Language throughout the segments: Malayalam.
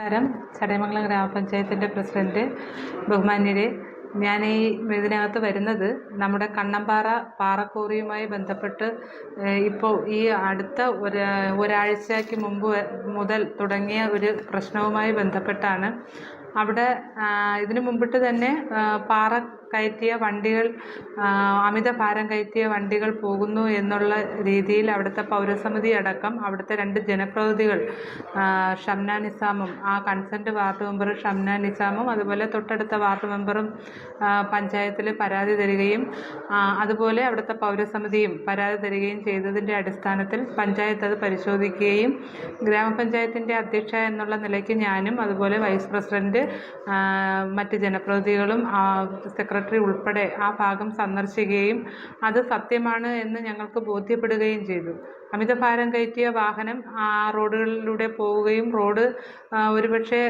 നമസ്കാരം. ചടയമംഗലം ഗ്രാമപഞ്ചായത്തിൻ്റെ പ്രസിഡന്റ്, ബഹുമാന്യരെ, ഞാൻ ഇതിനകത്ത് വരുന്നത് നമ്മുടെ കണ്ണമ്പാറ പാറക്വാറിയുമായി ബന്ധപ്പെട്ട് ഇപ്പോൾ ഈ അടുത്ത ഒരാഴ്ചയ്ക്ക് മുമ്പ് മുതൽ തുടങ്ങിയ ഒരു പ്രശ്നവുമായി ബന്ധപ്പെട്ടാണ്. അവിടെ ഇതിനു മുമ്പിട്ട് തന്നെ പാറ കയറ്റിയ വണ്ടികൾ, അമിത ഭാരം കയറ്റിയ വണ്ടികൾ പോകുന്നു എന്നുള്ള രീതിയിൽ അവിടുത്തെ പൗരസമിതി അടക്കം അവിടുത്തെ 2 ജനപ്രതിനിധികൾ, ഷംന നിസാമും ആ കൺസെൻറ്റ് വാർഡ് മെമ്പർ ഷംന നിസാമും അതുപോലെ തൊട്ടടുത്ത വാർഡ് മെമ്പറും പഞ്ചായത്തിൽ പരാതി തരികയും അതുപോലെ അവിടുത്തെ പൗരസമിതിയും പരാതി തരികയും ചെയ്തതിൻ്റെ അടിസ്ഥാനത്തിൽ പഞ്ചായത്ത് അത് പരിശോധിക്കുകയും ഗ്രാമപഞ്ചായത്തിൻ്റെ അധ്യക്ഷ എന്നുള്ള നിലയ്ക്ക് ഞാനും അതുപോലെ വൈസ് പ്രസിഡന്റ്, മറ്റ് ജനപ്രതിനിധികളും സെക്രട്ടറി ഉൾപ്പെടെ ആ ഭാഗം സന്ദർശിക്കുകയും അത് സത്യമാണ് എന്ന് ഞങ്ങൾക്ക് ബോധ്യപ്പെടുകയും ചെയ്തു. അമിതഭാരം കയറ്റിയ വാഹനം ആ റോഡുകളിലൂടെ പോവുകയും റോഡ് ഒരുപക്ഷെ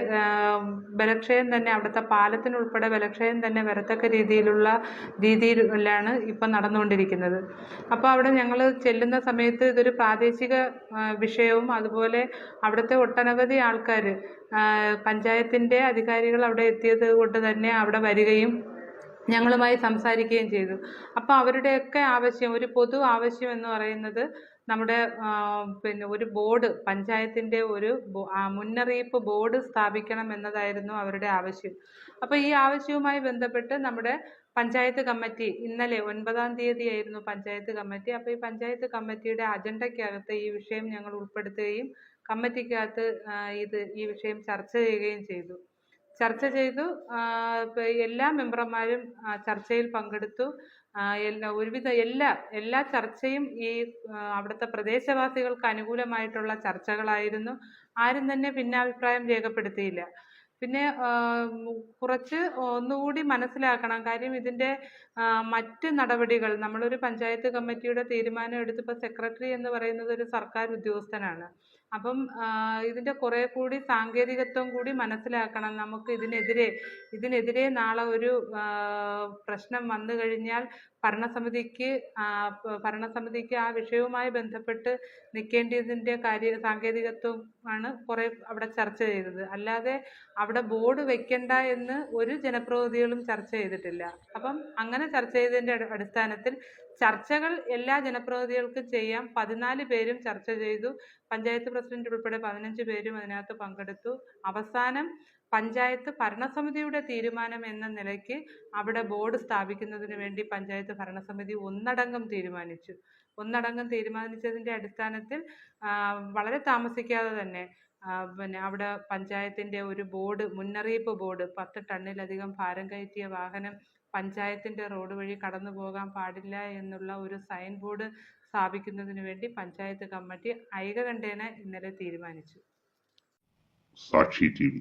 ബലക്ഷയം തന്നെ, അവിടുത്തെ പാലത്തിനുൾപ്പെടെ ബലക്ഷയം തന്നെ വരത്തക്ക രീതിയിലാണ് ഇപ്പം നടന്നുകൊണ്ടിരിക്കുന്നത്. അപ്പോൾ അവിടെ ഞങ്ങൾ ചെല്ലുന്ന സമയത്ത് ഇതൊരു പ്രാദേശിക വിഷയവും അതുപോലെ അവിടുത്തെ ഒട്ടനവധി ആൾക്കാർ, പഞ്ചായത്തിൻ്റെ അധികാരികൾ അവിടെ എത്തിയത് കൊണ്ട് തന്നെ അവിടെ വരികയും ഞങ്ങളുമായി സംസാരിക്കുകയും ചെയ്തു. അപ്പോൾ അവരുടെയൊക്കെ ആവശ്യം, ഒരു പൊതു ആവശ്യം എന്ന് പറയുന്നത് നമ്മുടെ ഒരു ബോർഡ്, പഞ്ചായത്തിൻ്റെ ഒരു മുന്നറിയിപ്പ് ബോർഡ് സ്ഥാപിക്കണം എന്നതായിരുന്നു അവരുടെ ആവശ്യം. അപ്പോൾ ഈ ആവശ്യവുമായി ബന്ധപ്പെട്ട് നമ്മുടെ പഞ്ചായത്ത് കമ്മിറ്റി ഇന്നലെ 9-ാം തീയതിയായിരുന്നു പഞ്ചായത്ത് കമ്മിറ്റി. അപ്പോൾ ഈ പഞ്ചായത്ത് കമ്മിറ്റിയുടെ അജണ്ടയ്ക്കകത്ത് ഈ വിഷയം ഞങ്ങൾ ഉൾപ്പെടുത്തുകയും കമ്മിറ്റിക്കകത്ത് ഈ വിഷയം ചർച്ച ചെയ്യുകയും ചെയ്തു. എല്ലാ മെമ്പർമാരും ചർച്ചയിൽ പങ്കെടുത്തു. എല്ലാ ചർച്ചയും ഈ അവിടുത്തെ പ്രദേശവാസികൾക്ക് അനുകൂലമായിട്ടുള്ള ചർച്ചകളായിരുന്നു. ആരും തന്നെ ഭിന്നാഭിപ്രായം രേഖപ്പെടുത്തിയില്ല. പിന്നെ കുറച്ച് ഒന്നുകൂടി മനസ്സിലാക്കണം. കാര്യം ഇതിൻ്റെ മറ്റ് നടപടികൾ, നമ്മളൊരു പഞ്ചായത്ത് കമ്മിറ്റിയുടെ തീരുമാനം എടുത്തപ്പോൾ സെക്രട്ടറി എന്ന് പറയുന്നത് ഒരു സർക്കാർ ഉദ്യോഗസ്ഥനാണ്. അപ്പം ഇതിൻ്റെ കുറേ കൂടി സാങ്കേതികത്വം കൂടി മനസ്സിലാക്കണം. നമുക്ക് ഇതിനെതിരെ നാളെ ഒരു പ്രശ്നം വന്നു കഴിഞ്ഞാൽ ഭരണസമിതിക്ക് ആ വിഷയവുമായി ബന്ധപ്പെട്ട് നിൽക്കേണ്ടതിൻ്റെ സാങ്കേതികത്വം ആണ് കുറേ അവിടെ ചർച്ച ചെയ്തത്. അല്ലാതെ അവിടെ ബോർഡ് വെക്കണ്ട എന്ന് ഒരു ജനപ്രതിനിധികളും ചർച്ച ചെയ്തിട്ടില്ല. അപ്പം അങ്ങനെ ചർച്ച ചെയ്തതിൻ്റെ അടിസ്ഥാനത്തിൽ ചർച്ചകൾ എല്ലാ ജനപ്രതിനിധികൾക്കും ചെയ്യാം. 14 പേരും ചർച്ച ചെയ്തു. പഞ്ചായത്ത് പ്രസിഡന്റ് ഉൾപ്പെടെ 15 പേരും അതിനകത്ത് പങ്കെടുത്തു. അവസാനം പഞ്ചായത്ത് ഭരണസമിതിയുടെ തീരുമാനം എന്ന നിലയ്ക്ക് അവിടെ ബോർഡ് സ്ഥാപിക്കുന്നതിന് വേണ്ടി പഞ്ചായത്ത് ഭരണസമിതി ഒന്നടങ്കം തീരുമാനിച്ചതിൻ്റെ അടിസ്ഥാനത്തിൽ വളരെ താമസിക്കാതെ തന്നെ അവിടെ പഞ്ചായത്തിൻ്റെ ഒരു ബോർഡ്, മുന്നറിയിപ്പ് ബോർഡ്, 10 ടണ്ണിലധികം ഭാരം കയറ്റിയ വാഹനം പഞ്ചായത്തിൻ്റെ റോഡ് വഴി കടന്നു പോകാൻ പാടില്ല എന്നുള്ള ഒരു സൈൻ ബോർഡ് സ്ഥാപിക്കുന്നതിന് വേണ്ടി പഞ്ചായത്ത് കമ്മിറ്റി ഐകകണ്ഠേന ഇന്നലെ തീരുമാനിച്ചു. സാക്ഷി TV.